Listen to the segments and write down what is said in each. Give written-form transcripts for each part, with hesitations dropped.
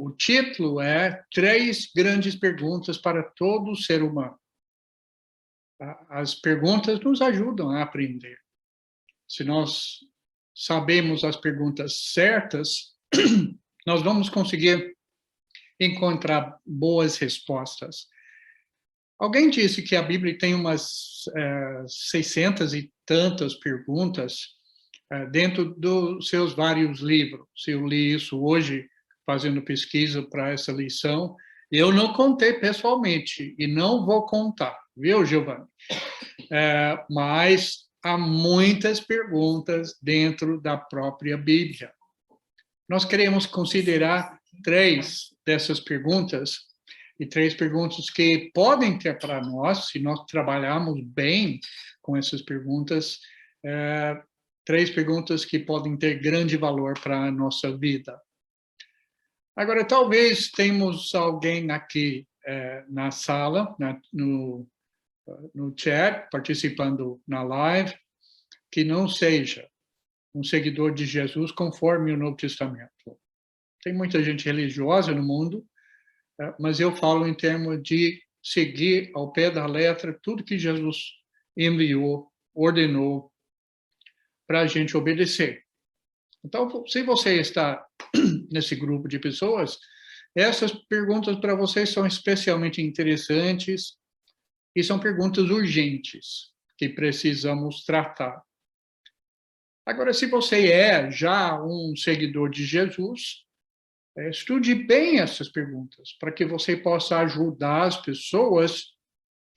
O título é Três Grandes Perguntas para todo ser humano. As perguntas nos ajudam a aprender. Se nós sabemos as perguntas certas, nós vamos conseguir encontrar boas respostas. Alguém disse que a Bíblia tem umas 600 e tantas perguntas dentro dos seus vários livros. Eu li isso hoje, fazendo pesquisa para essa lição. Eu não contei pessoalmente e não vou contar, viu, Giovanni? Mas há muitas perguntas dentro da própria Bíblia. Nós queremos considerar três dessas perguntas, e três perguntas que podem ter para nós, se nós trabalharmos bem com essas perguntas, três perguntas que podem ter grande valor para a nossa vida. Agora, talvez temos alguém aqui na sala, no chat, participando na live, que não seja um seguidor de Jesus conforme o Novo Testamento. Tem muita gente religiosa no mundo, mas eu falo em termos de seguir ao pé da letra tudo que Jesus enviou, ordenou para a gente obedecer. Então, se você está nesse grupo de pessoas, essas perguntas para vocês são especialmente interessantes e são perguntas urgentes que precisamos tratar. Agora, se você é já um seguidor de Jesus, estude bem essas perguntas, para que você possa ajudar as pessoas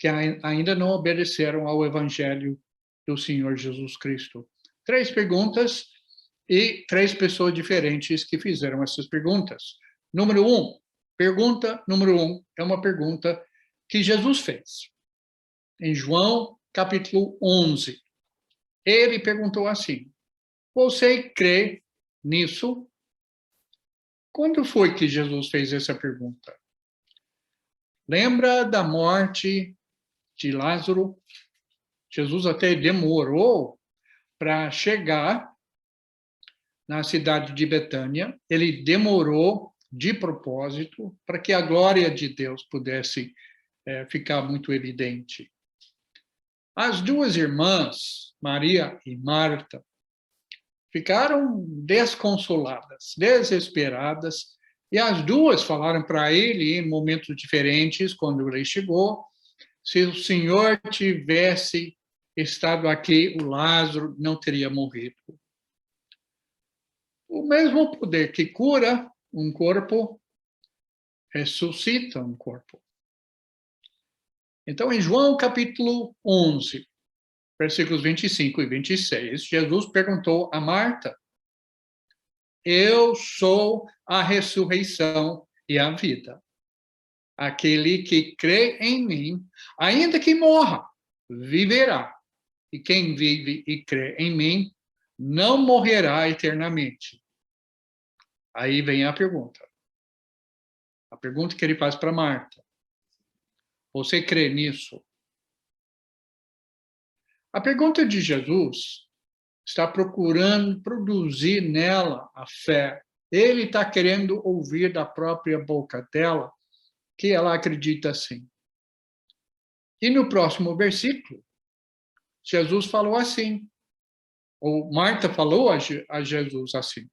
que ainda não obedeceram ao Evangelho do Senhor Jesus Cristo. Três perguntas e três pessoas diferentes que fizeram essas perguntas. Pergunta número 1 é uma pergunta que Jesus fez. Em João, capítulo 11. Ele perguntou assim: você crê nisso? Quando foi que Jesus fez essa pergunta? Lembra da morte de Lázaro? Jesus até demorou para chegar na cidade de Betânia. Ele demorou de propósito para que a glória de Deus pudesse ficar muito evidente. As duas irmãs, Maria e Marta, ficaram desconsoladas, desesperadas, e as duas falaram para ele, em momentos diferentes, quando ele chegou, se o Senhor tivesse estado aqui, o Lázaro não teria morrido. O mesmo poder que cura um corpo, ressuscita um corpo. Então, em João capítulo 11, versículos 25 e 26, Jesus perguntou a Marta: eu sou a ressurreição e a vida. Aquele que crê em mim, ainda que morra, viverá. E quem vive e crê em mim, não morrerá eternamente. Aí vem a pergunta. A pergunta que ele faz para Marta. Você crê nisso? A pergunta de Jesus está procurando produzir nela a fé. Ele está querendo ouvir da própria boca dela que ela acredita assim. E no próximo versículo, Jesus falou assim, ou Marta falou a Jesus assim: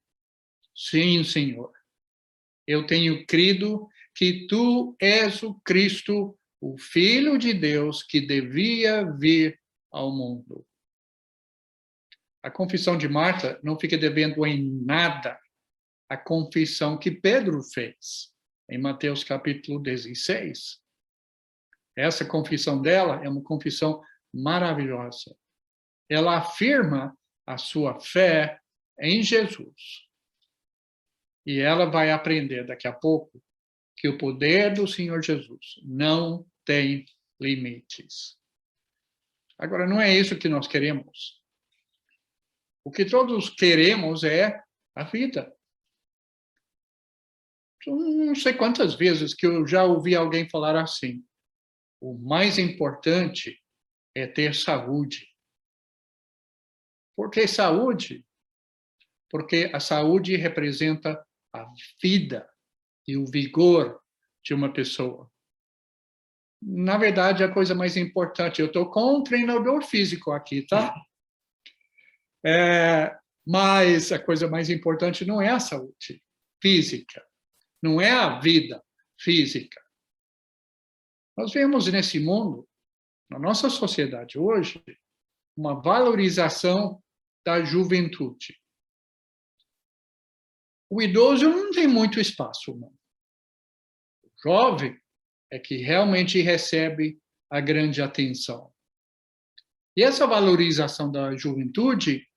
sim, Senhor, eu tenho crido que tu és o Cristo, o Filho de Deus que devia vir ao mundo. A confissão de Marta não fica devendo em nada a confissão que Pedro fez em Mateus capítulo 16. Essa confissão dela é uma confissão maravilhosa. Ela afirma a sua fé em Jesus. E ela vai aprender daqui a pouco que o poder do Senhor Jesus não tem limites. Agora, não é isso que nós queremos. O que todos queremos é a vida. Não sei quantas vezes que eu já ouvi alguém falar assim: o mais importante é ter saúde. Por que saúde? Porque a saúde representa a vida. e o vigor de uma pessoa. Na verdade, a coisa mais importante, eu estou com um treinador físico aqui, tá? Mas a coisa mais importante não é a saúde física, não é a vida física. Nós vemos nesse mundo, na nossa sociedade hoje, uma valorização da juventude. O idoso não tem muito espaço, não. O jovem é que realmente recebe a grande atenção. E essa valorização da juventude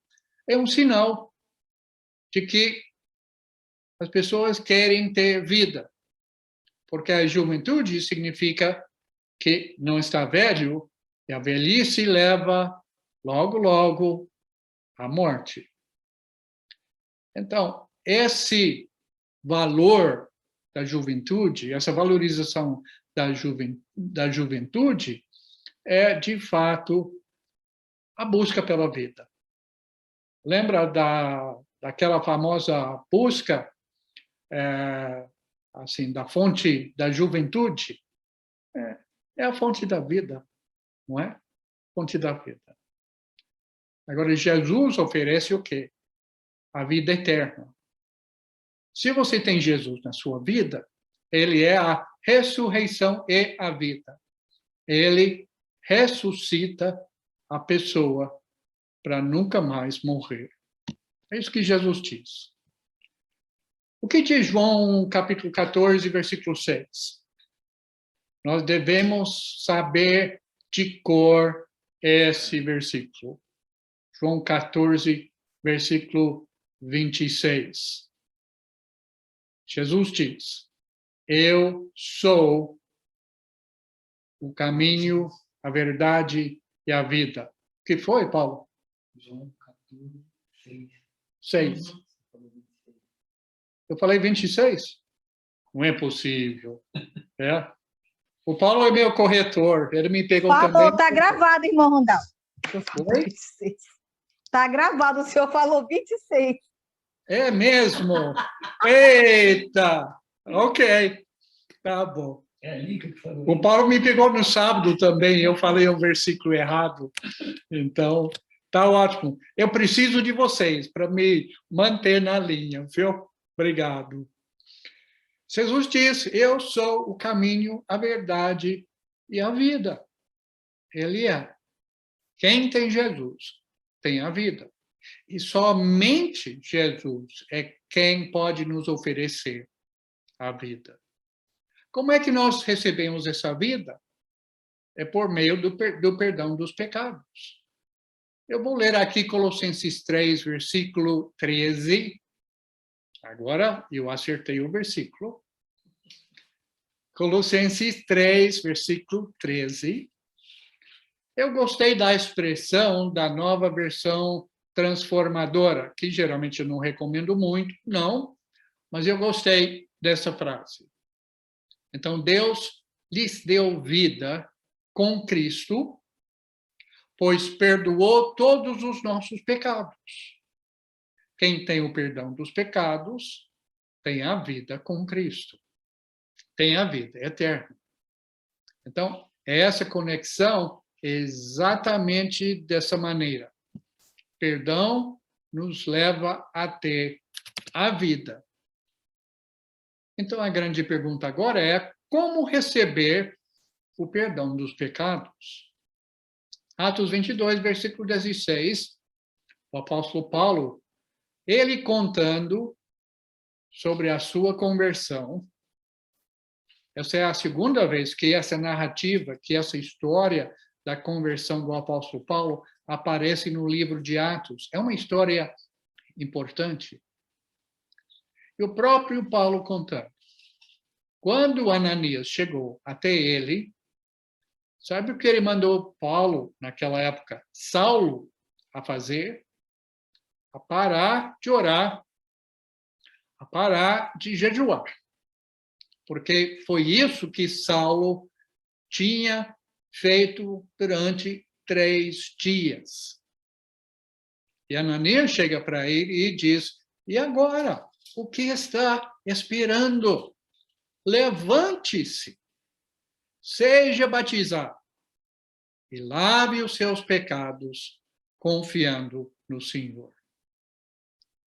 é um sinal de que as pessoas querem ter vida, porque a juventude significa que não está velho, e a velhice leva logo, logo à morte. Então, esse valor da juventude, essa valorização da juventude é, de fato, a busca pela vida. Lembra daquela famosa busca assim, da fonte da juventude? É a fonte da vida, não é? Fonte da vida. Agora, Jesus oferece o quê? A vida eterna. Se você tem Jesus na sua vida, ele é a ressurreição e a vida. Ele ressuscita a pessoa para nunca mais morrer. É isso que Jesus diz. O que diz João, capítulo 14, versículo 6? Nós devemos saber de cor esse versículo. João 14, versículo 26. Jesus diz: eu sou o caminho, a verdade e a vida. O que foi, Paulo? João 14, 6. Eu falei 26? Não é possível. É. O Paulo é meu corretor, ele me pegou Falou, também. está gravado, irmão Rondal. Oi? Está gravado, o senhor falou 26. É mesmo? Eita! Ok, tá bom. É ali que falou. O Paulo me pegou no sábado também, eu falei o versículo errado. Então, tá ótimo. Eu preciso de vocês para me manter na linha, viu? Obrigado. Jesus disse: eu sou o caminho, a verdade e a vida. Ele é. Quem tem Jesus tem a vida. E somente Jesus é quem pode nos oferecer a vida. Como é que nós recebemos essa vida? É por meio do perdão dos pecados. Eu vou ler aqui Colossenses 3, versículo 13. Agora eu acertei o versículo. Colossenses 3, versículo 13. Eu gostei da expressão da nova versão transformadora, que geralmente eu não recomendo muito, não, mas eu gostei dessa frase. Então, Deus lhes deu vida com Cristo, pois perdoou todos os nossos pecados. Quem tem o perdão dos pecados tem a vida com Cristo. Tem a vida eterna. Então, essa conexão é exatamente dessa maneira. Perdão nos leva a ter a vida. Então, a grande pergunta agora é: como receber o perdão dos pecados? Atos 22, versículo 16, o apóstolo Paulo, ele contando sobre a sua conversão. Essa é a segunda vez que essa narrativa, que essa história da conversão do apóstolo Paulo aparece no livro de Atos. É uma história importante. E o próprio Paulo contando. Quando Ananias chegou até ele, sabe o que ele mandou Paulo, naquela época, Saulo, a fazer? A parar de orar, a parar de jejuar. Porque foi isso que Saulo tinha feito durante 3 dias. E Ananias chega para ele e diz: e agora? O que está esperando? levante-se, seja batizado e lave os seus pecados, confiando no Senhor.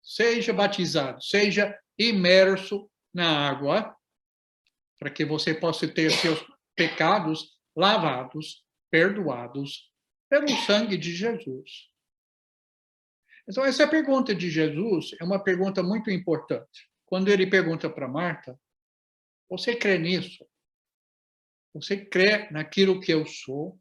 Seja batizado, seja imerso na água, para que você possa ter seus pecados lavados, perdoados pelo sangue de Jesus. Então, essa pergunta de Jesus é uma pergunta muito importante. Quando ele pergunta para Marta, você crê nisso? Você crê naquilo que eu sou?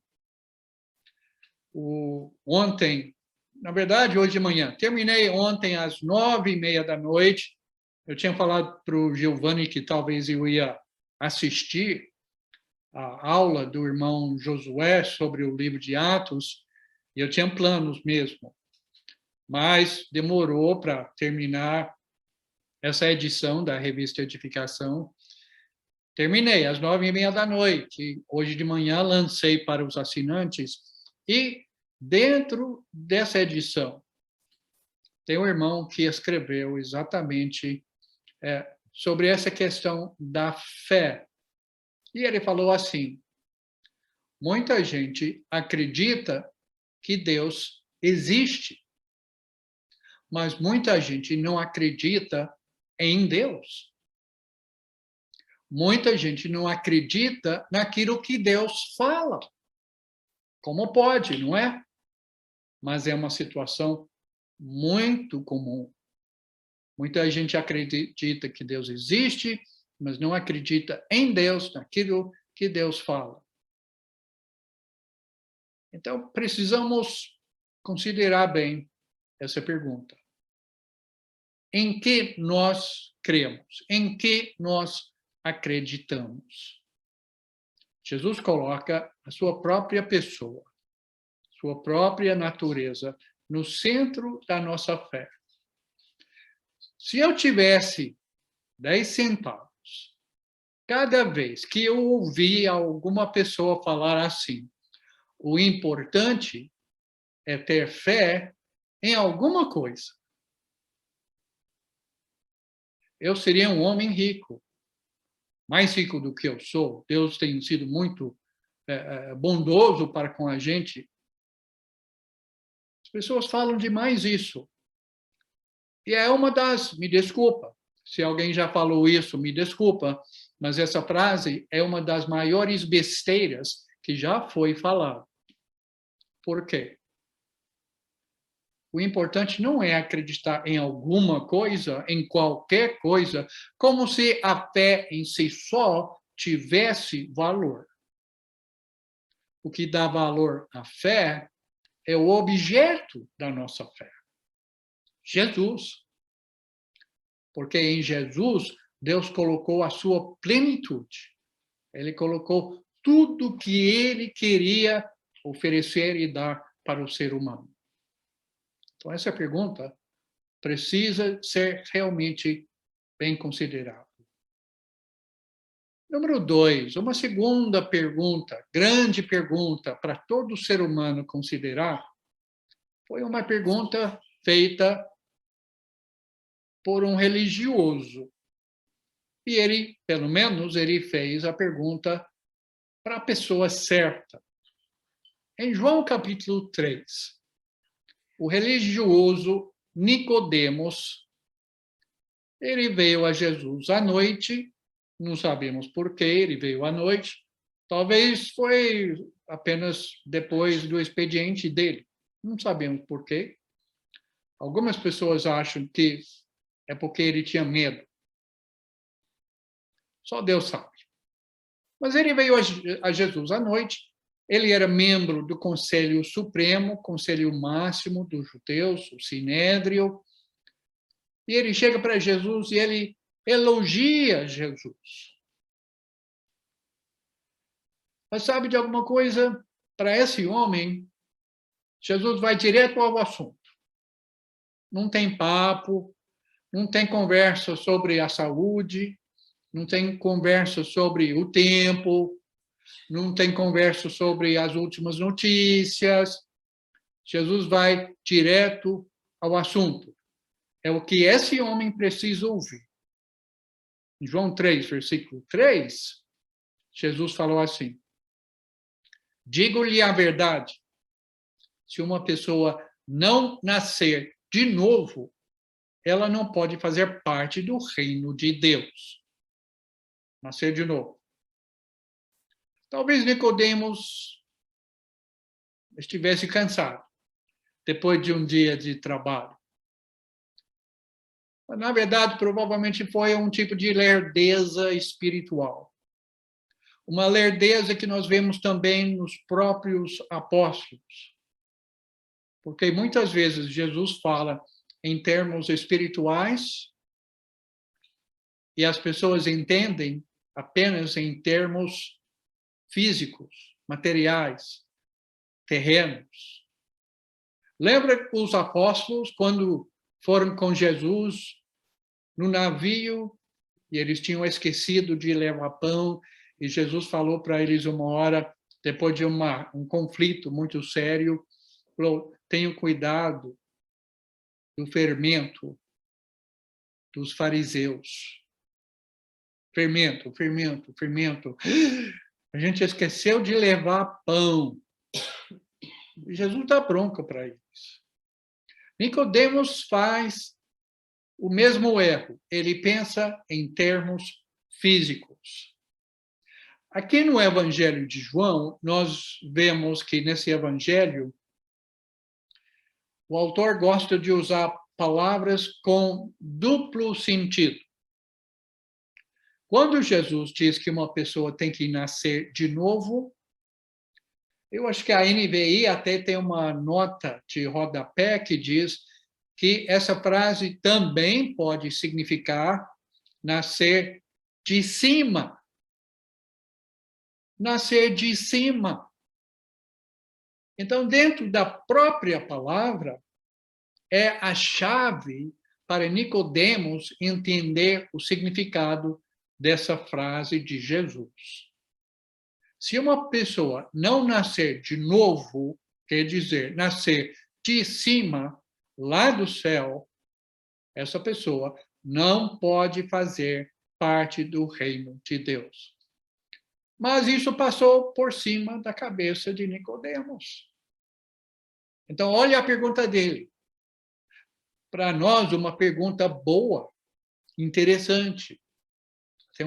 Ontem, na verdade, hoje de manhã, terminei ontem às 9h30 da noite. Eu tinha falado para o Giovanni que talvez eu ia assistir a aula do irmão Josué sobre o livro de Atos, e eu tinha planos mesmo, mas demorou para terminar essa edição da revista Edificação. Terminei às 9h30 da noite. Hoje de manhã lancei para os assinantes. E dentro dessa edição, tem um irmão que escreveu exatamente sobre essa questão da fé. E ele falou assim: muita gente acredita que Deus existe, mas muita gente não acredita em Deus. Muita gente não acredita naquilo que Deus fala. Como pode, não é? Mas é uma situação muito comum. Muita gente acredita que Deus existe, mas não acredita em Deus, naquilo que Deus fala. Então, precisamos considerar bem essa pergunta. Em que nós cremos? Em que nós acreditamos? Jesus coloca a sua própria pessoa, sua própria natureza, no centro da nossa fé. Se eu tivesse 10 centavos, cada vez que eu ouvir alguma pessoa falar assim, o importante é ter fé em alguma coisa, eu seria um homem rico, mais rico do que eu sou. Deus tem sido muito bondoso para com a gente. As pessoas falam demais isso. E é uma das, me desculpa, se alguém já falou isso, me desculpa, mas essa frase é uma das maiores besteiras que já foi falada. Por quê? O importante não é acreditar em alguma coisa, em qualquer coisa, como se a fé em si só tivesse valor. O que dá valor à fé é o objeto da nossa fé. Jesus. Porque em Jesus, Deus colocou a sua plenitude. Ele colocou tudo que ele queria oferecer e dar para o ser humano. Então, essa pergunta precisa ser realmente bem considerada. Número 2, uma segunda pergunta, grande pergunta para todo ser humano considerar, foi uma pergunta feita por um religioso. E ele, pelo menos, ele fez a pergunta para a pessoa certa. Em João capítulo 3, o religioso Nicodemos, ele veio a Jesus à noite, não sabemos por que ele veio à noite, talvez foi apenas depois do expediente dele, não sabemos por quê. Algumas pessoas acham que é porque ele tinha medo. Só Deus sabe. Mas ele veio a Jesus à noite. Ele era membro do Conselho Supremo, Conselho Máximo dos judeus, o Sinédrio. E ele chega para Jesus e ele elogia Jesus. Mas sabe de alguma coisa? Para esse homem, Jesus vai direto ao assunto. Não tem papo, não tem conversa sobre a saúde, não tem conversa sobre o tempo, não tem conversa sobre as últimas notícias. Jesus vai direto ao assunto. É o que esse homem precisa ouvir. Em João 3, versículo 3, Jesus falou assim: digo-lhe a verdade, se uma pessoa não nascer de novo, ela não pode fazer parte do reino de Deus. Nascer de novo. Talvez Nicodemos estivesse cansado depois de um dia de trabalho. Mas, na verdade, provavelmente foi um tipo de lerdeza espiritual. Uma lerdeza que nós vemos também nos próprios apóstolos. Porque muitas vezes Jesus fala em termos espirituais e as pessoas entendem apenas em termos físicos, materiais, terrenos. Lembra os apóstolos quando foram com Jesus no navio e eles tinham esquecido de levar pão e Jesus falou para eles uma hora, depois de um conflito muito sério, falou: tenham cuidado do fermento dos fariseus. Fermento. A gente esqueceu de levar pão. Jesus dá bronca para eles. Nicodemos faz o mesmo erro. Ele pensa em termos físicos. Aqui no Evangelho de João, nós vemos que nesse Evangelho, o autor gosta de usar palavras com duplo sentido. Quando Jesus diz que uma pessoa tem que nascer de novo, eu acho que a NVI até tem uma nota de rodapé que diz que essa frase também pode significar nascer de cima. Nascer de cima. Então, dentro da própria palavra, é a chave para Nicodemos entender o significado dessa frase de Jesus. Se uma pessoa não nascer de novo, quer dizer, nascer de cima, lá do céu, essa pessoa não pode fazer parte do reino de Deus. Mas isso passou por cima da cabeça de Nicodemos. Então, olha a pergunta dele. Para nós, uma pergunta boa, interessante. É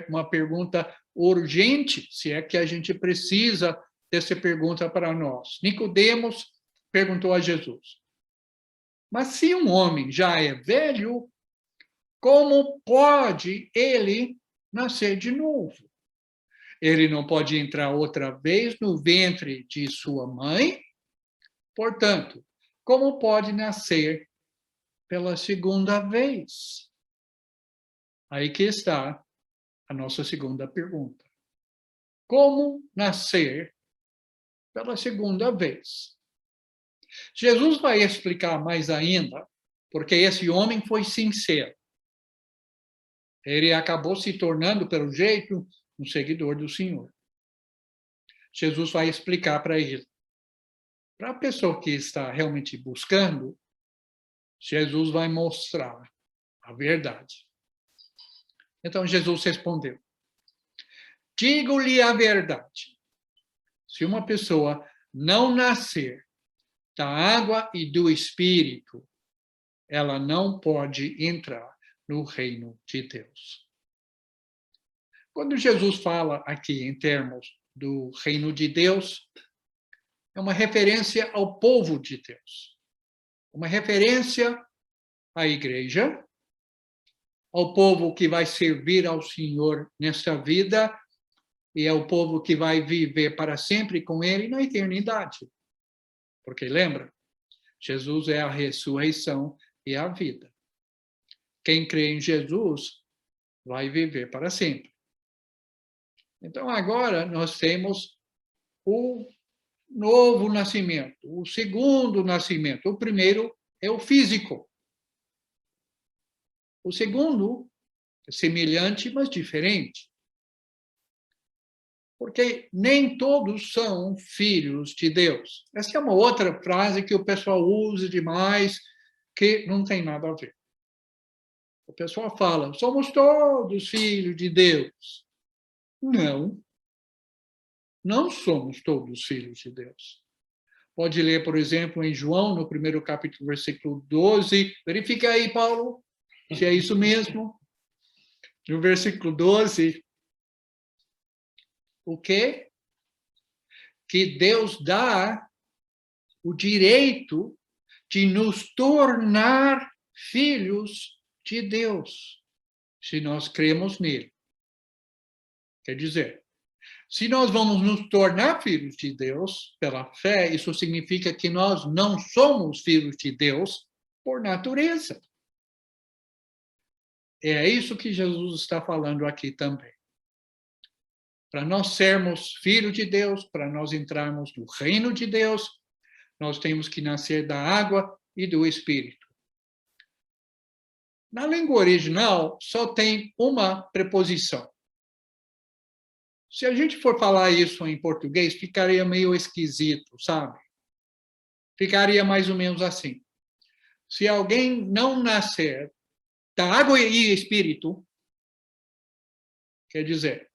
uma pergunta urgente, se é que a gente precisa dessa pergunta para nós. Nicodemos perguntou a Jesus: mas se um homem já é velho, como pode ele nascer de novo? Ele não pode entrar outra vez no ventre de sua mãe? Portanto, como pode nascer pela segunda vez? Aí que está a nossa segunda pergunta. Como nascer pela segunda vez? Jesus vai explicar mais ainda, porque esse homem foi sincero. Ele acabou se tornando, pelo jeito, um seguidor do Senhor. Jesus vai explicar para ele. Para a pessoa que está realmente buscando, Jesus vai mostrar a verdade. Então, Jesus respondeu: digo-lhe a verdade. Se uma pessoa não nascer da água e do Espírito, ela não pode entrar no reino de Deus. Quando Jesus fala aqui em termos do reino de Deus, é uma referência ao povo de Deus. Uma referência à igreja, ao povo que vai servir ao Senhor nesta vida e ao povo que vai viver para sempre com Ele na eternidade. Porque lembra, Jesus é a ressurreição e a vida. Quem crê em Jesus vai viver para sempre. Então, agora nós temos o novo nascimento, o segundo nascimento. O primeiro é o físico. O segundo é semelhante, mas diferente. Porque nem todos são filhos de Deus. Essa é uma outra frase que o pessoal usa demais, que não tem nada a ver. O pessoal fala, somos todos filhos de Deus. Não. Não somos todos filhos de Deus. Pode ler, por exemplo, em João, no primeiro capítulo, versículo 12. Verifica aí, Paulo, se é isso mesmo. No versículo 12, o quê? Que Deus dá o direito de nos tornar filhos de Deus, se nós cremos nele. Quer dizer, se nós vamos nos tornar filhos de Deus pela fé, isso significa que nós não somos filhos de Deus por natureza. É isso que Jesus está falando aqui também. Para nós sermos filhos de Deus, para nós entrarmos no reino de Deus, nós temos que nascer da água e do Espírito. Na língua original, só tem uma preposição. Se a gente for falar isso em português, ficaria meio esquisito, sabe? Ficaria mais ou menos assim. Se alguém não nascer da água e Espírito, quer dizer,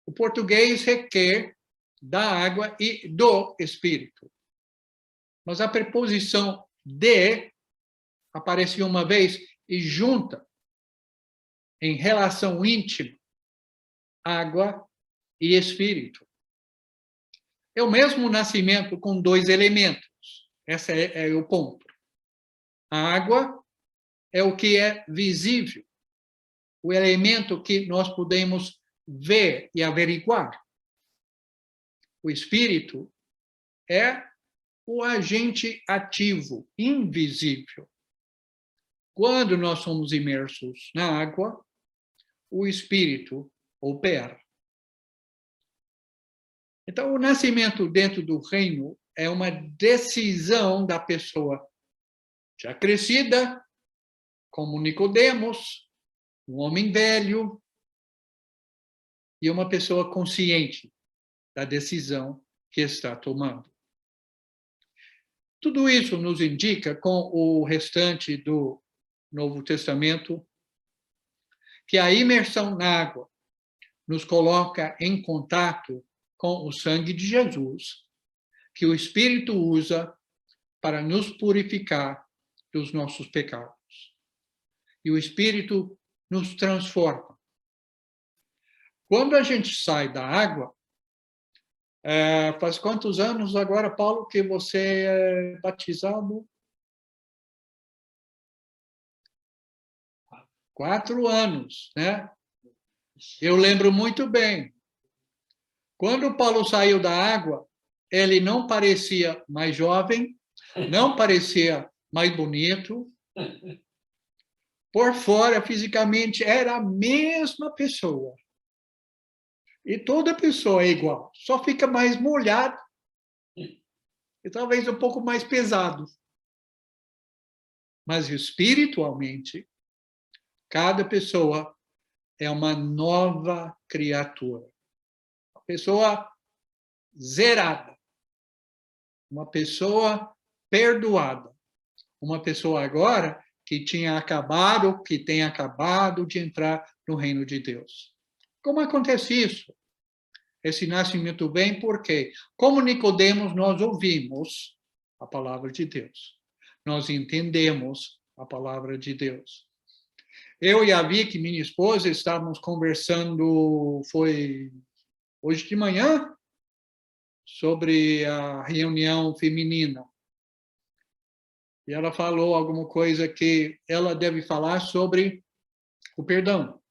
o português requer da água e do Espírito. Mas a preposição de aparece uma vez e junta em relação íntima água e Espírito. É o mesmo nascimento com dois elementos. Esse é o ponto. A água é o que é visível, o elemento que nós podemos ver e averiguar. O Espírito é o agente ativo, invisível. Quando nós somos imersos na água, o Espírito opera. Então, o nascimento dentro do reino é uma decisão da pessoa já crescida, como Nicodemos, um homem velho, e uma pessoa consciente da decisão que está tomando. Tudo isso nos indica, com o restante do Novo Testamento, que a imersão na água nos coloca em contato com o sangue de Jesus, que o Espírito usa para nos purificar dos nossos pecados. E o Espírito nos transforma. Quando a gente sai da água, faz quantos anos agora, Paulo, que você é batizado? 4 anos, né? Eu lembro muito bem. Quando Paulo saiu da água, ele não parecia mais jovem, não parecia mais bonito. Por fora, fisicamente, era a mesma pessoa. E toda pessoa é igual, só fica mais molhado e talvez um pouco mais pesado. Mas espiritualmente, cada pessoa é uma nova criatura. Uma pessoa zerada. Uma pessoa perdoada. Uma pessoa agora que tem acabado de entrar no reino de Deus. Como acontece isso? Esse nascimento vem porque, como Nicodemos, nós ouvimos a palavra de Deus. Nós entendemos a palavra de Deus. Eu e a Vicky, minha esposa, estávamos conversando, foi hoje de manhã, sobre a reunião feminina. E ela falou alguma coisa que ela deve falar sobre o perdão.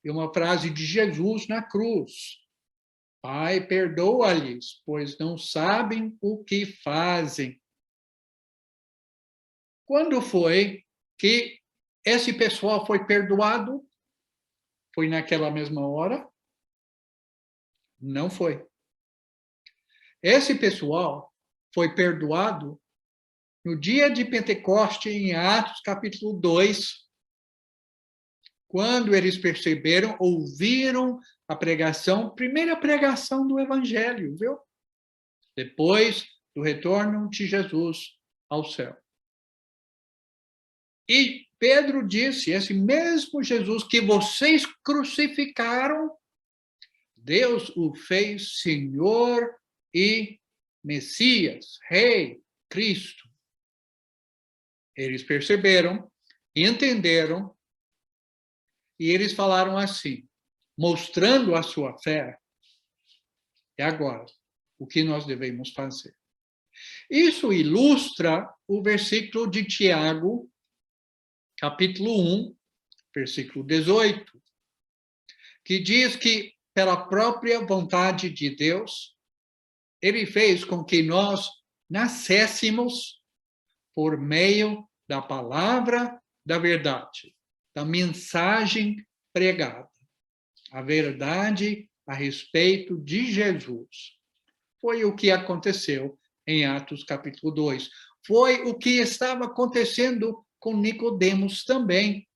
E uma frase de Jesus na cruz. Pai, perdoa-lhes, pois não sabem o que fazem. Quando foi que esse pessoal foi perdoado? Foi naquela mesma hora? Não foi. Esse pessoal foi perdoado no dia de Pentecoste, em Atos capítulo 2, quando eles perceberam, ouviram a pregação, primeira pregação do Evangelho, viu? Depois do retorno de Jesus ao céu. E Pedro disse, esse mesmo Jesus que vocês crucificaram, Deus o fez Senhor e Messias, Rei, Cristo. Eles perceberam, entenderam, e eles falaram assim, mostrando a sua fé, e agora, o que nós devemos fazer? Isso ilustra o versículo de Tiago, capítulo 1, versículo 18, que diz que, pela própria vontade de Deus, ele fez com que nós nascêssemos por meio da palavra da verdade, da mensagem pregada, a verdade a respeito de Jesus. Foi o que aconteceu em Atos capítulo 2. Foi o que estava acontecendo com Nicodemos também,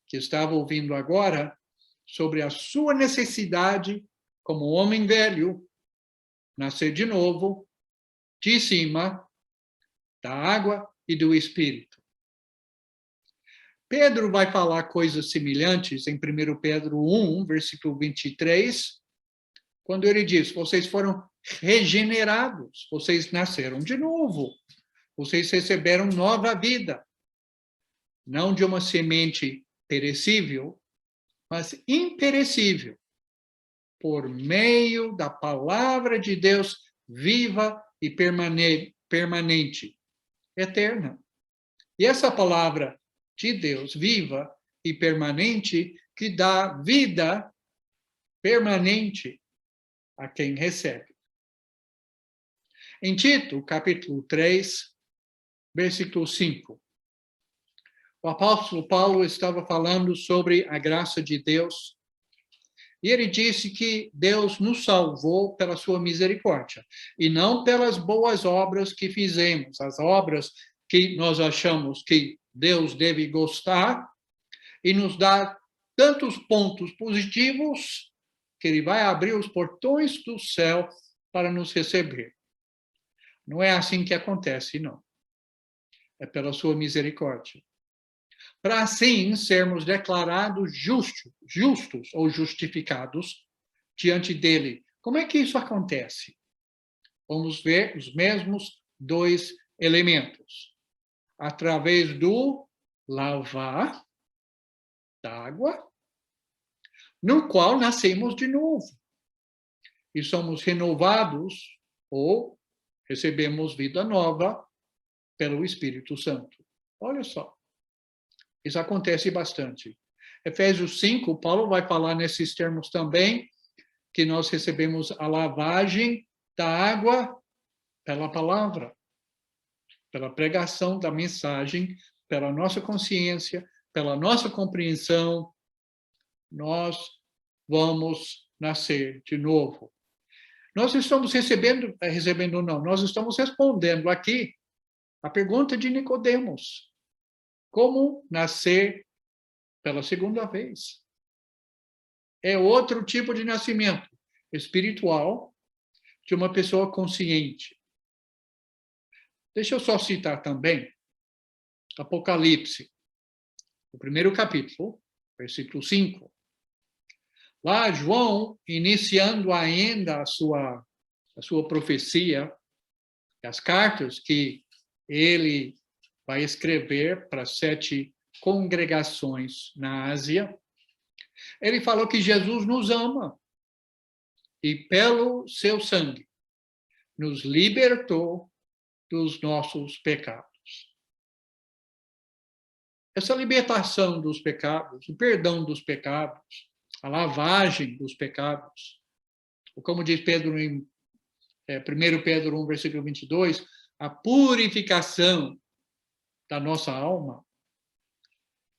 que estava ouvindo agora sobre a sua necessidade, como homem velho, nascer de novo, de cima, da água e do Espírito. Pedro vai falar coisas semelhantes em 1 Pedro 1, versículo 23, quando ele diz, vocês foram regenerados, vocês nasceram de novo, vocês receberam nova vida, não de uma semente perecível, mas imperecível, por meio da palavra de Deus viva e permanente, eterna. E essa palavra de Deus viva e permanente que dá vida permanente a quem recebe. Em Tito, capítulo 3, versículo 5, o apóstolo Paulo estava falando sobre a graça de Deus, e ele disse que Deus nos salvou pela sua misericórdia, e não pelas boas obras que fizemos, as obras que nós achamos que Deus deve gostar, e nos dá tantos pontos positivos que ele vai abrir os portões do céu para nos receber. Não é assim que acontece, não. É pela sua misericórdia. Para assim sermos declarados justos ou justificados diante dele. Como é que isso acontece? Vamos ver os mesmos dois elementos. Através do lavar d'água, no qual nascemos de novo. E somos renovados ou recebemos vida nova pelo Espírito Santo. Olha só. Isso acontece bastante. Efésios 5, Paulo vai falar nesses termos também, que nós recebemos a lavagem da água pela palavra, pela pregação da mensagem, pela nossa consciência, pela nossa compreensão, nós vamos nascer de novo. Nós estamos nós estamos respondendo aqui a pergunta de Nicodemos. Como nascer pela segunda vez? É outro tipo de nascimento espiritual de uma pessoa consciente. Deixa eu só citar também Apocalipse, o primeiro capítulo, versículo 5. Lá, João, iniciando ainda a sua profecia, as cartas que ele vai escrever para 7 congregações na Ásia, ele falou que Jesus nos ama e, pelo seu sangue, nos libertou dos nossos pecados. Essa libertação dos pecados, o perdão dos pecados, a lavagem dos pecados, ou como diz Pedro em 1 Pedro 1, versículo 22, a purificação da nossa alma,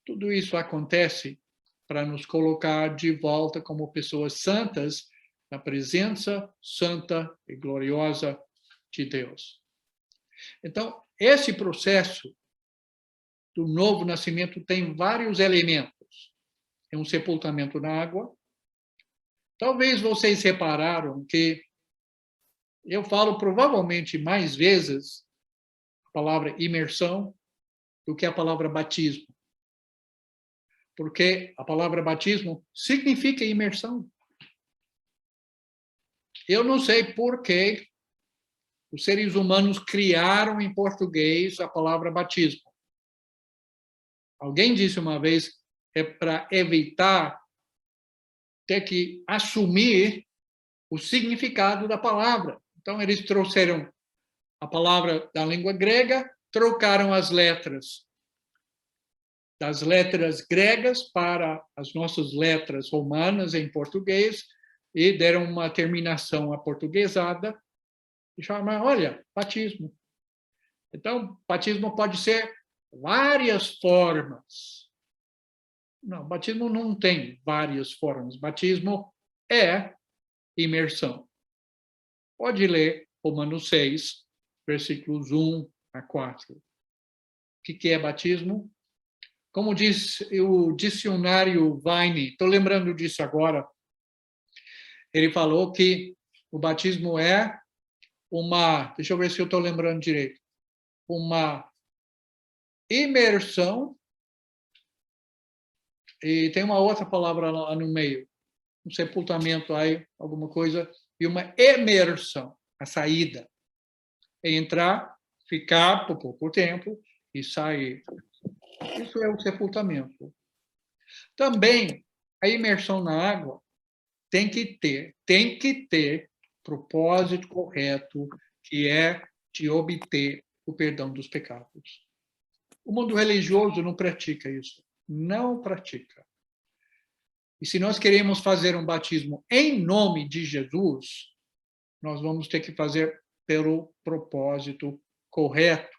tudo isso acontece para nos colocar de volta como pessoas santas na presença santa e gloriosa de Deus. Então, esse processo do novo nascimento tem vários elementos. É um sepultamento na água. Talvez vocês repararam que eu falo provavelmente mais vezes a palavra imersão do que a palavra batismo. porque a palavra batismo significa imersão. Eu não sei por que os seres humanos criaram em português a palavra batismo. Alguém disse uma vez, é para evitar ter que assumir o significado da palavra. Então, eles trouxeram a palavra da língua grega, trocaram as letras das letras gregas para as nossas letras romanas em português e deram uma terminação aportuguesada e chamaram, olha, batismo. Então, batismo pode ser várias formas. Não, batismo não tem várias formas. Batismo é imersão. Pode ler Romanos 6, versículos 1 a 4. O que é batismo? Como diz o dicionário Vine, estou lembrando disso agora, ele falou que o batismo é deixa eu ver se eu estou lembrando direito, uma imersão, e tem uma outra palavra lá no meio, um sepultamento aí, alguma coisa, e uma emersão, a saída. É entrar, ficar por pouco tempo e sair. Isso é o sepultamento. Também, a imersão na água tem que ter propósito correto, que é de obter o perdão dos pecados. O mundo religioso não pratica isso. Não pratica. E se nós queremos fazer um batismo em nome de Jesus, nós vamos ter que fazer pelo propósito correto.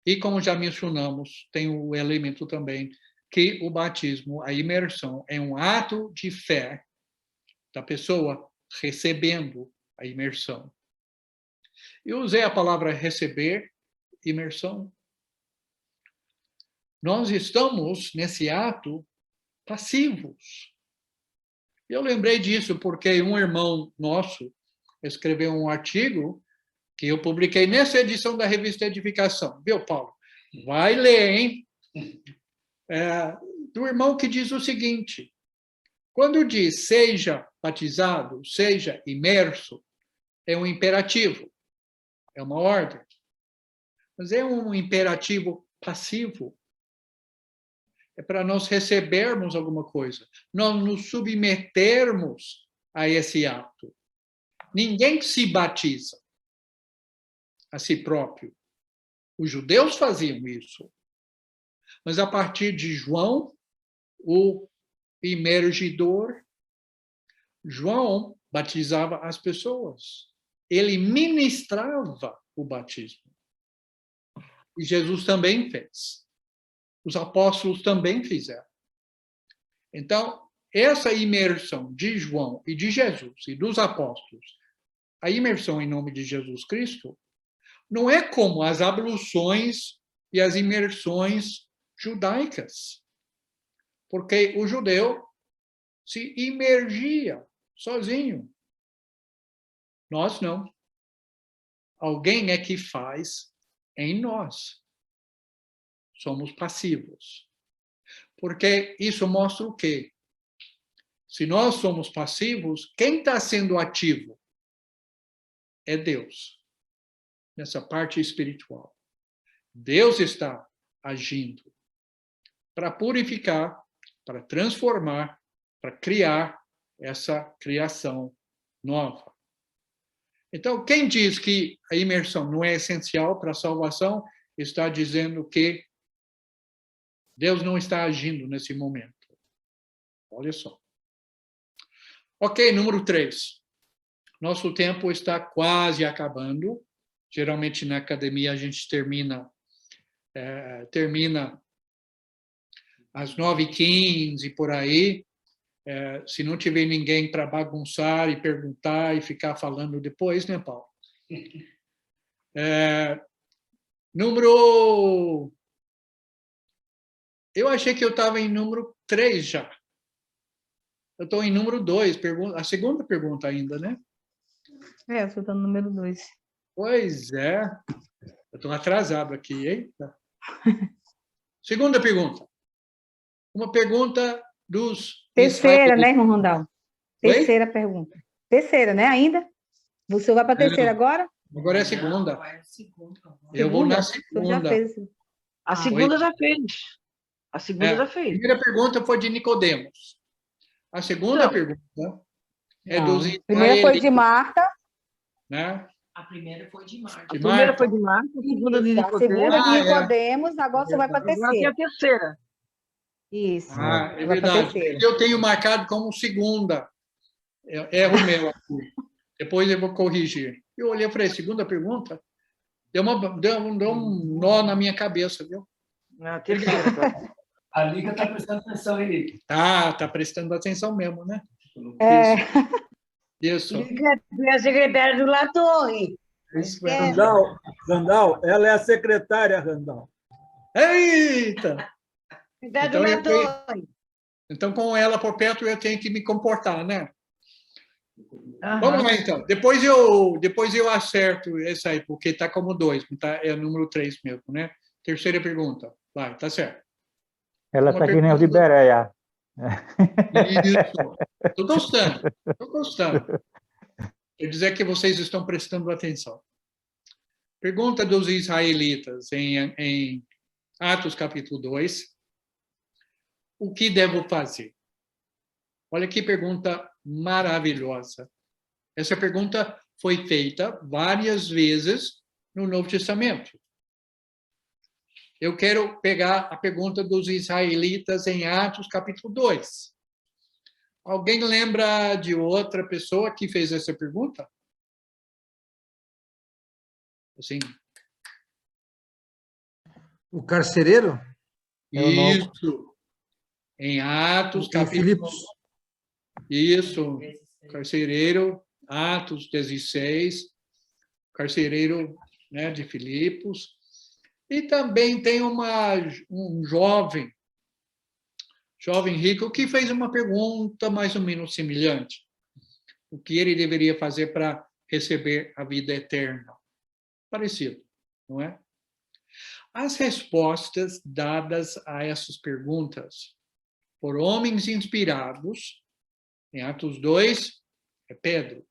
E como já mencionamos, tem o elemento também que o batismo, a imersão, é um ato de fé da pessoa recebendo a imersão. Eu usei a palavra receber, imersão. Nós estamos nesse ato passivos. Eu lembrei disso porque um irmão nosso escreveu um artigo que eu publiquei nessa edição da revista Edificação. Viu, Paulo? Vai ler, hein? Do irmão que diz o seguinte, quando diz seja batizado, seja imerso, é um imperativo, é uma ordem. Mas é um imperativo passivo. É para nós recebermos alguma coisa, nós nos submetermos a esse ato. Ninguém se batiza a si próprio. Os judeus faziam isso. Mas a partir de João, o imergidor, João batizava as pessoas. Ele ministrava o batismo. E Jesus também fez. Os apóstolos também fizeram. Então, essa imersão de João e de Jesus e dos apóstolos, a imersão em nome de Jesus Cristo, não é como as abluções e as imersões judaicas. Porque o judeu se imergia sozinho. Nós não. Alguém é que faz em nós. Somos passivos. Porque isso mostra o quê? Se nós somos passivos, quem está sendo ativo? É Deus. Nessa parte espiritual. Deus está agindo para purificar, para transformar, para criar essa criação nova. Então, quem diz que a imersão não é essencial para a salvação, está dizendo que Deus não está agindo nesse momento. Olha só. Ok, número 3. Nosso tempo está quase acabando. Geralmente na academia a gente termina às 9h15, por aí. Se não tiver ninguém para bagunçar e perguntar e ficar falando depois, né, Paulo? Eu achei que eu estava em número 3 já. Eu estou em número 2, a segunda pergunta ainda, né? Você está no número 2. Pois é. Eu estou atrasado aqui, hein? Segunda pergunta. Uma pergunta dos Terceira, né, israelitas. irmão Rondão? Oi? Terceira pergunta. Terceira, né, ainda? O senhor vai para a terceira agora? Agora é a segunda. Vai a segunda agora. Eu vou na O senhor já segunda. fez. A Ah. segunda já fez. A segunda já A fez. primeira pergunta foi de Nicodemos. A segunda Não. pergunta é Não. dos Primeira foi de israelitas, Marta. né? A primeira foi de Marta. A De primeira Marta. foi de Marcos, a segunda de Isso, a segunda Nicodemos. de Ah, é. Nicodemos, agora o senhor vai para a Agora tem terceira. a terceira. Isso. Ah, é Vai para a verdade. terceira. Eu tenho marcado como segunda. Erro meu aqui. Depois eu vou corrigir. Eu olhei e falei, segunda pergunta? Deu um nó na minha cabeça, viu? A terceira. A Liga está prestando atenção aí. Tá prestando atenção mesmo, né? É, Isso. É a secretária do La Torre. Isso é. Randall, ela é a secretária, Randall. Eita! Secretária do Então, La Torre. então, com ela por perto, eu tenho que me comportar, né? Aham. Vamos lá, então. Depois eu acerto essa aí, porque está como 2, tá? É o número 3 mesmo, né? Terceira pergunta. Vai, tá certo. Ela Uma está que nem o de pergunta- Bereia. Isso. Estou gostando. Quer dizer que vocês estão prestando atenção. Pergunta dos israelitas em Atos capítulo 2. O que devo fazer? Olha que pergunta maravilhosa. Essa pergunta foi feita várias vezes no Novo Testamento. Eu quero pegar a pergunta dos israelitas em Atos capítulo 2. Alguém lembra de outra pessoa que fez essa pergunta? Assim, O carcereiro? É o novo. isso. Em Atos Em capítulo... Filipos. Isso. Carcereiro, Atos 16. Carcereiro, né, de Filipos. E também tem um jovem rico que fez uma pergunta mais ou menos semelhante. O que ele deveria fazer para receber a vida eterna? Parecido, não é? As respostas dadas a essas perguntas por homens inspirados, em Atos 2, é Pedro.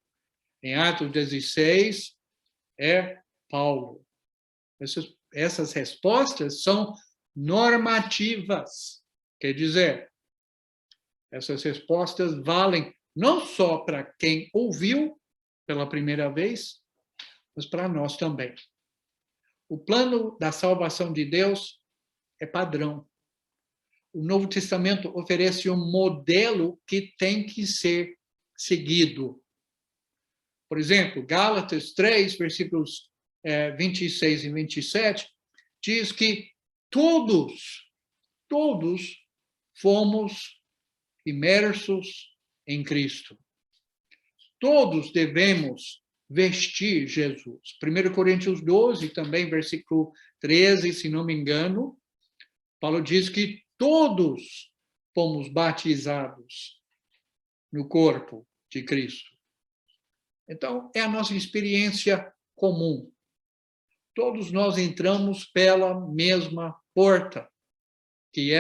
Em Atos 16, é Paulo. Essas respostas são normativas. Quer dizer, essas respostas valem não só para quem ouviu pela primeira vez, mas para nós também. O plano da salvação de Deus é padrão. O Novo Testamento oferece um modelo que tem que ser seguido. Por exemplo, Gálatas 3, versículos 26 e 27, diz que todos fomos imersos em Cristo. Todos devemos vestir Jesus. 1 Coríntios 12, também, versículo 13, se não me engano, Paulo diz que todos fomos batizados no corpo de Cristo. Então, é a nossa experiência comum. Todos nós entramos pela mesma porta, que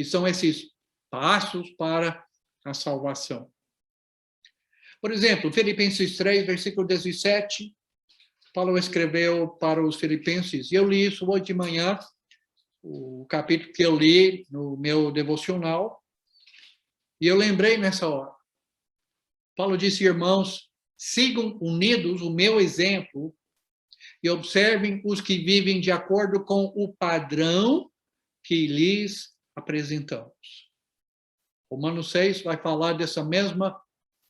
são esses passos para a salvação. Por exemplo, Filipenses 3, versículo 17, Paulo escreveu para os filipenses, e eu li isso hoje de manhã, o capítulo que eu li no meu devocional, e eu lembrei nessa hora. Paulo disse, irmãos, sigam unidos o meu exemplo e observem os que vivem de acordo com o padrão que lhes apresentamos. Romanos 6 vai falar dessa mesma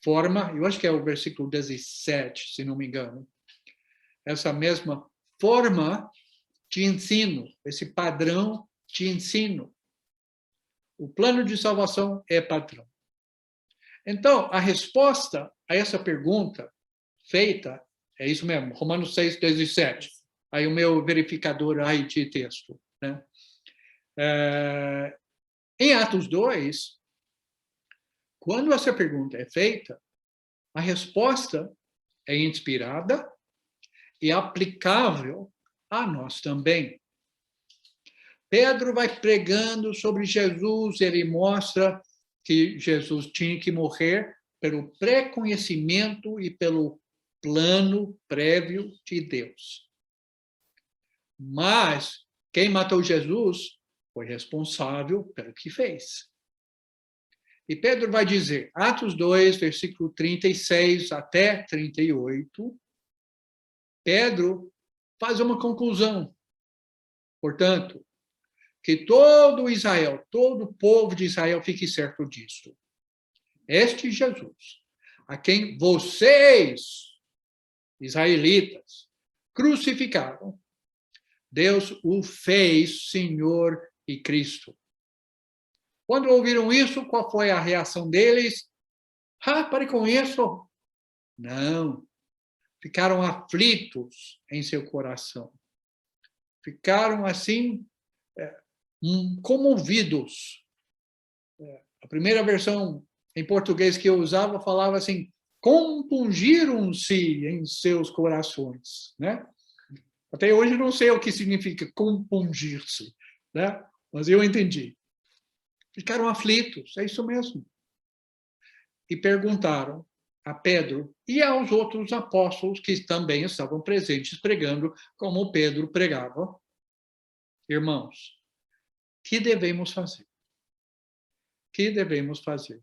forma, eu acho que é o versículo 17, se não me engano. Essa mesma forma de ensino, esse padrão de ensino. O plano de salvação é padrão. Então, a resposta a essa pergunta feita é isso mesmo, Romanos 6, 17. Aí o meu verificador aí de texto. Né? Em Atos 2, quando essa pergunta é feita, a resposta é inspirada e aplicável a nós também. Pedro vai pregando sobre Jesus, ele mostra que Jesus tinha que morrer pelo pré-conhecimento e pelo plano prévio de Deus. Mas quem matou Jesus foi responsável pelo que fez. E Pedro vai dizer, Atos 2, versículo 36 até 38, Pedro faz uma conclusão. Portanto, que todo Israel, todo o povo de Israel fique certo disso. Este Jesus, a quem vocês, israelitas, crucificaram, Deus o fez Senhor e Cristo. Quando ouviram isso, qual foi a reação deles? Pare com isso. Não. Ficaram aflitos em seu coração. Ficaram assim, comovidos. A primeira versão em português que eu usava falava assim, compungiram-se em seus corações, né? Até hoje não sei o que significa compungir-se, né? Mas eu entendi. Ficaram aflitos, é isso mesmo. E perguntaram a Pedro e aos outros apóstolos que também estavam presentes pregando, como Pedro pregava. Irmãos, que devemos fazer? Que devemos fazer?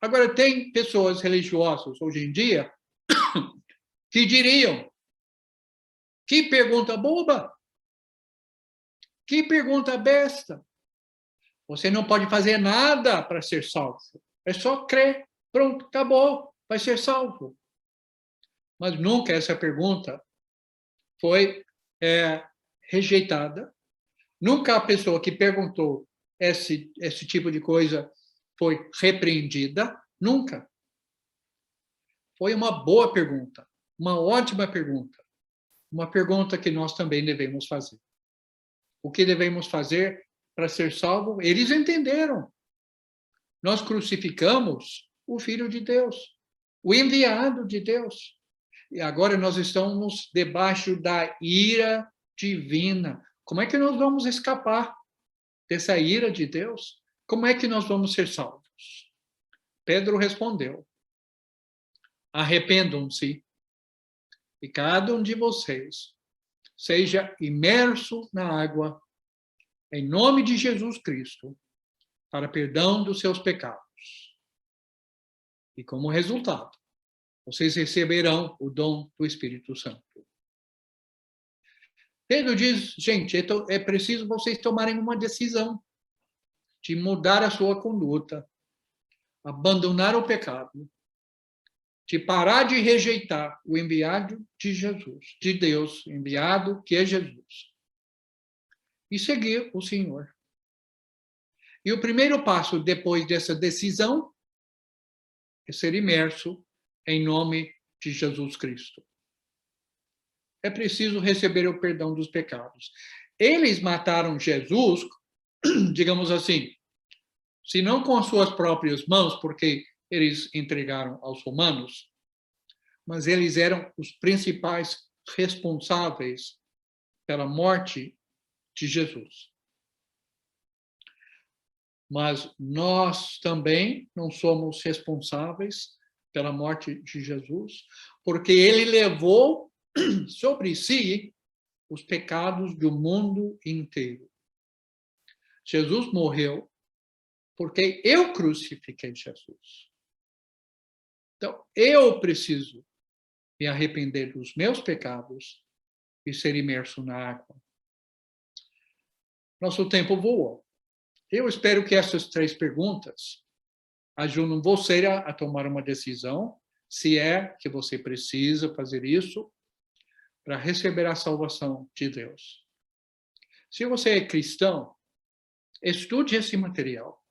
Agora, tem pessoas religiosas hoje em dia que diriam, que pergunta boba, que pergunta besta. Você não pode fazer nada para ser salvo. É só crer. Pronto, acabou. Vai ser salvo. Mas nunca essa pergunta foi rejeitada. Nunca a pessoa que perguntou esse tipo de coisa foi repreendida. Nunca. Foi uma boa pergunta. Uma ótima pergunta. Uma pergunta que nós também devemos fazer. O que devemos fazer para ser salvo? Eles entenderam. Nós crucificamos o Filho de Deus, o enviado de Deus. E agora nós estamos debaixo da ira divina. Como é que nós vamos escapar dessa ira de Deus? Como é que nós vamos ser salvos? Pedro respondeu, arrependam-se e cada um de vocês seja imerso na água em nome de Jesus Cristo, para perdão dos seus pecados. E como resultado, vocês receberão o dom do Espírito Santo. Pedro diz, gente, é preciso vocês tomarem uma decisão de mudar a sua conduta, abandonar o pecado, de parar de rejeitar o enviado de Jesus, de Deus, enviado que é Jesus, e seguir o Senhor. E o primeiro passo depois dessa decisão é ser imerso em nome de Jesus Cristo. É preciso receber o perdão dos pecados. Eles mataram Jesus, digamos assim, se não com as suas próprias mãos, porque eles entregaram aos romanos, mas eles eram os principais responsáveis pela morte de Jesus. Mas nós também não somos responsáveis pela morte de Jesus, porque ele levou sobre si os pecados do mundo inteiro. Jesus morreu porque eu crucifiquei Jesus. Então, eu preciso me arrepender dos meus pecados e ser imerso na água. Nosso tempo voou. Eu espero que essas 3 perguntas ajudem você a tomar uma decisão, se é que você precisa fazer isso para receber a salvação de Deus. Se você é cristão, estude esse material,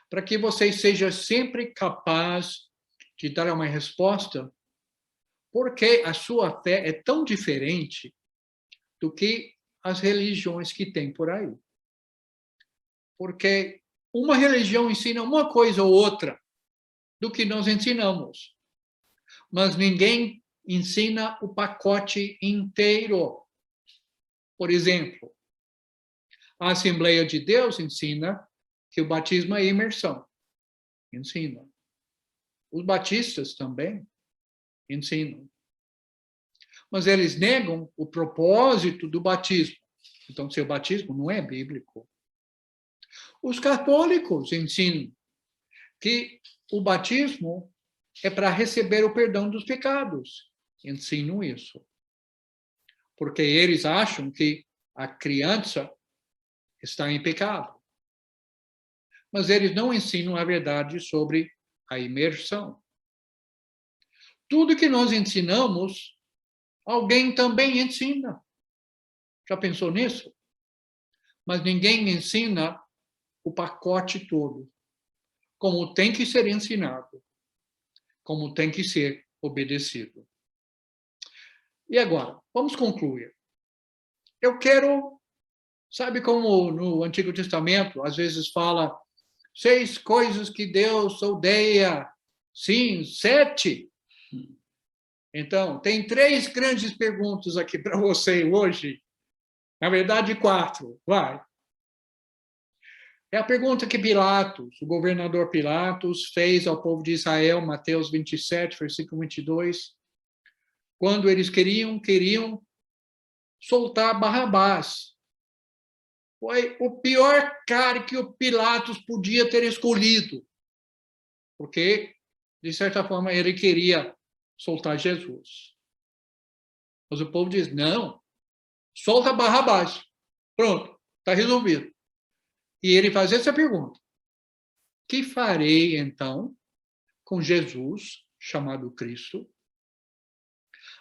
para que você seja sempre capaz de dar uma resposta, porque a sua fé é tão diferente do que as religiões que tem por aí. Porque uma religião ensina uma coisa ou outra do que nós ensinamos. Mas ninguém ensina o pacote inteiro. Por exemplo, A Assembleia de Deus ensina que o batismo é imersão. Ensina. Os batistas também ensinam. Mas eles negam o propósito do batismo. Então, seu batismo não é bíblico. Os católicos ensinam que o batismo é para receber o perdão dos pecados. Ensinam isso. Porque eles acham que a criança está em pecado. Mas eles não ensinam a verdade sobre a imersão. Tudo que nós ensinamos, alguém também ensina. Já pensou nisso? Mas ninguém ensina o pacote todo. Como tem que ser ensinado. Como tem que ser obedecido. E agora, vamos concluir. Eu quero, sabe como no Antigo Testamento, às vezes fala 6 coisas que Deus odeia. Sim, 7. Então, tem 3 grandes perguntas aqui para você hoje. Na verdade, 4. Vai. É a pergunta que Pilatos, o governador Pilatos, fez ao povo de Israel, Mateus 27, versículo 22, quando eles queriam soltar Barrabás. Foi o pior cara que o Pilatos podia ter escolhido, porque, de certa forma, ele queria soltar Jesus. Mas o povo diz, não, solta Barrabás. Pronto, está resolvido. E ele faz essa pergunta. Que farei, então, com Jesus, chamado Cristo?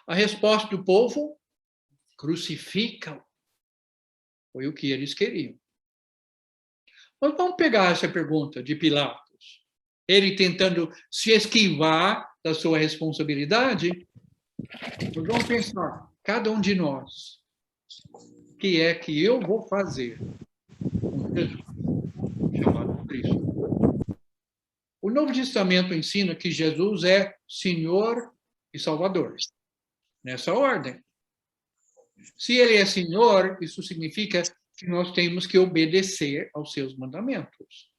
A resposta do povo, crucifica-o. Foi o que eles queriam. Mas vamos pegar essa pergunta de Pilatos. Ele tentando se esquivar da sua responsabilidade. Nós vamos pensar, cada um de nós, o que é que eu vou fazer com Jesus, chamado Cristo? O Novo Testamento ensina que Jesus é Senhor e Salvador. Nessa ordem. Se ele é Senhor, isso significa que nós temos que obedecer aos seus mandamentos.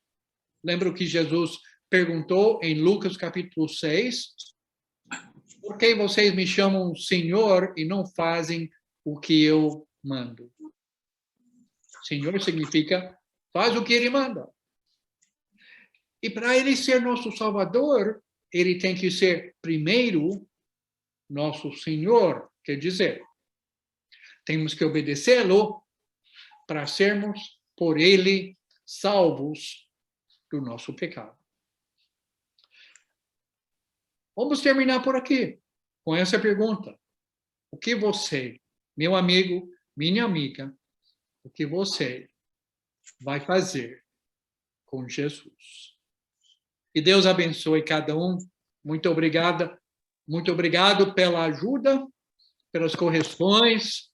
Lembra o que Jesus perguntou em Lucas capítulo 6? Por que vocês me chamam Senhor e não fazem o que eu mando? Senhor significa faz o que ele manda. E para ele ser nosso Salvador, ele tem que ser primeiro nosso Senhor, quer dizer, temos que obedecê-lo para sermos, por ele, salvos do nosso pecado. Vamos terminar por aqui, com essa pergunta. O que você, meu amigo, minha amiga, o que você vai fazer com Jesus? Que Deus abençoe cada um. Muito obrigada. Muito obrigado pela ajuda, pelas correções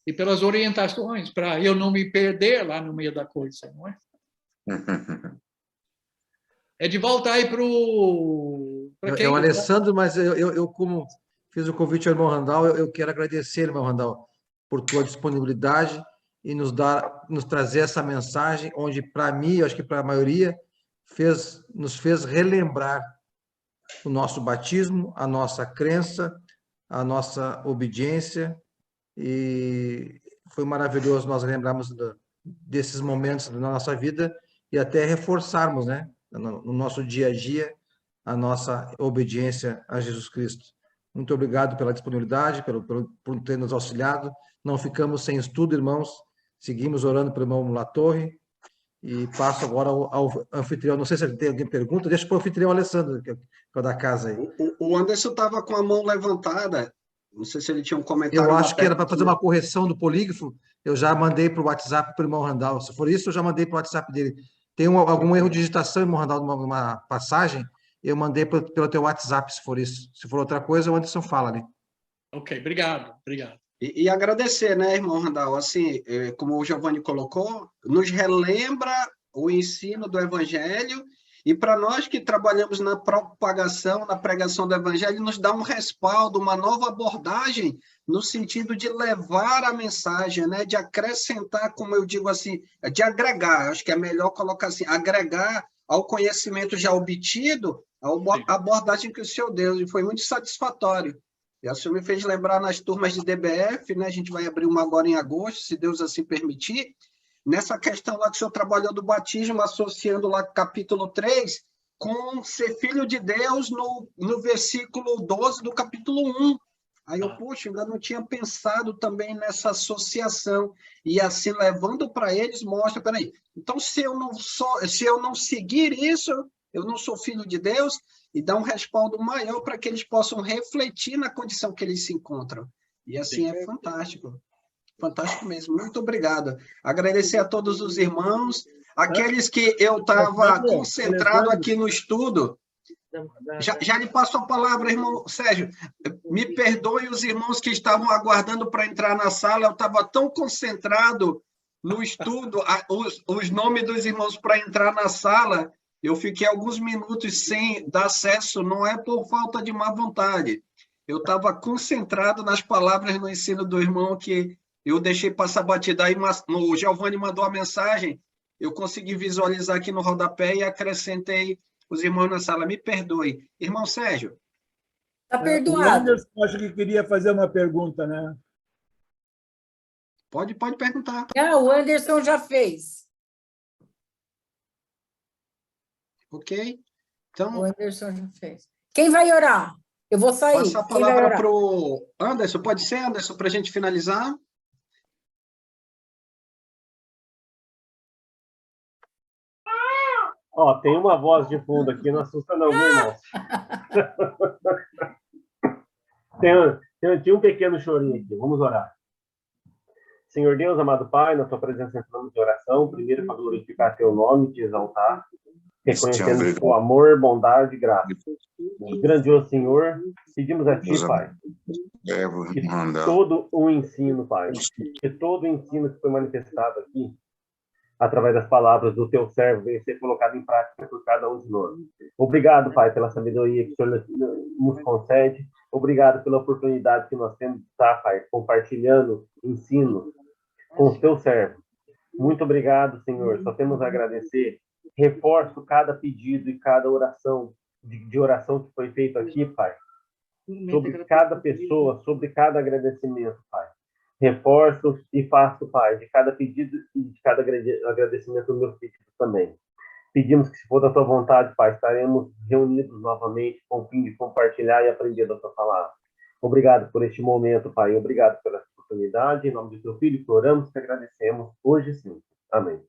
e pelas orientações, para eu não me perder lá no meio da coisa, não é? É de volta aí para o... É o Alessandro, mas eu como fiz o convite ao irmão Randall, eu quero agradecer, irmão Randall, por tua disponibilidade e nos trazer essa mensagem, onde, para mim, eu acho que para a maioria, nos fez relembrar o nosso batismo, a nossa crença, a nossa obediência, e foi maravilhoso nós lembrarmos desses momentos da nossa vida e até reforçarmos, né, no nosso dia a dia, a nossa obediência a Jesus Cristo. Muito obrigado pela disponibilidade, por ter nos auxiliado. Não ficamos sem estudo, irmãos. Seguimos orando pelo irmão Latorre. E passo agora ao anfitrião. Não sei se ele tem alguma pergunta. Deixa para o anfitrião Alessandro, que é o da casa aí. O Anderson estava com a mão levantada. Não sei se ele tinha um comentário. Eu acho que era para fazer uma correção do polígrafo. Eu já mandei para o WhatsApp para o irmão Randall. Se for isso, eu já mandei para o WhatsApp dele. Tem algum erro de digitação, irmão Randall, numa passagem? Eu mandei pelo teu WhatsApp, se for isso. Se for outra coisa, o Anderson fala ali. Ok, obrigado. E agradecer, né, irmão Randall? Assim, como o Giovanni colocou, nos relembra o ensino do Evangelho E para nós que trabalhamos na propagação, na pregação do evangelho, nos dá um respaldo, uma nova abordagem no sentido de levar a mensagem, né? De acrescentar, como eu digo assim, de agregar, acho que é melhor colocar assim, agregar ao conhecimento já obtido a abordagem que o senhor deu, e foi muito satisfatório. E o senhor me fez lembrar nas turmas de DBF, né? A gente vai abrir uma agora em agosto, se Deus assim permitir, nessa questão lá que o senhor trabalhou do batismo, associando lá capítulo 3, com ser filho de Deus no versículo 12 do capítulo 1. Aí eu, poxa, ainda não tinha pensado também nessa associação. E assim, levando para eles, mostra, peraí, então se eu não seguir isso, eu não sou filho de Deus, e dá um respaldo maior para que eles possam refletir na condição que eles se encontram. E assim é fantástico. Fantástico mesmo. Muito obrigado. Agradecer a todos os irmãos, aqueles que eu estava concentrado aqui no estudo. Já lhe passo a palavra, irmão Sérgio. Me perdoe os irmãos que estavam aguardando para entrar na sala. Eu estava tão concentrado no estudo, os nomes dos irmãos para entrar na sala, eu fiquei alguns minutos sem dar acesso, não é por falta de má vontade. Eu estava concentrado nas palavras no ensino do irmão que eu deixei passar batida. Aí o Giovanni mandou a mensagem, eu consegui visualizar aqui no rodapé e acrescentei os irmãos na sala. Me perdoe. Irmão Sérgio. Está O perdoado. Anderson, acho que queria fazer uma pergunta, né? Pode perguntar. Não, o Anderson já fez. Ok? O Então, Anderson já fez. Quem vai orar? Eu vou sair. passa a Quem vai palavra orar? para o Anderson. Pode ser, Anderson, para a gente finalizar? Ó, tem uma voz de fundo aqui, não assusta não, viu, irmão? Tinha um pequeno chorinho aqui, vamos orar. Senhor Deus, amado Pai, na tua presença entramos de oração, primeiro para glorificar teu nome, te exaltar, reconhecendo o amor, bondade e graça. Grandioso Senhor, pedimos a ti, Pai, que todo o ensino, Pai, que todo o ensino que foi manifestado aqui, através das palavras do teu servo, venha ser colocado em prática por cada um de nós. Obrigado, Pai, pela sabedoria que o Senhor nos concede. Obrigado pela oportunidade que nós temos de estar, Pai, compartilhando ensino com o teu servo. Muito obrigado, Senhor. Só temos a agradecer. Reforço cada pedido e cada oração, de oração que foi feita aqui, Pai, sobre cada pessoa, sobre cada agradecimento, Pai. Reforço e faço, Pai, de cada pedido e de cada agradecimento, o meu pedido também. Pedimos que, se for da tua vontade, Pai, estaremos reunidos novamente com o fim de compartilhar e aprender da tua palavra. Obrigado por este momento, Pai. Obrigado pela oportunidade. Em nome do teu Filho, que oramos e agradecemos hoje sim. Amém.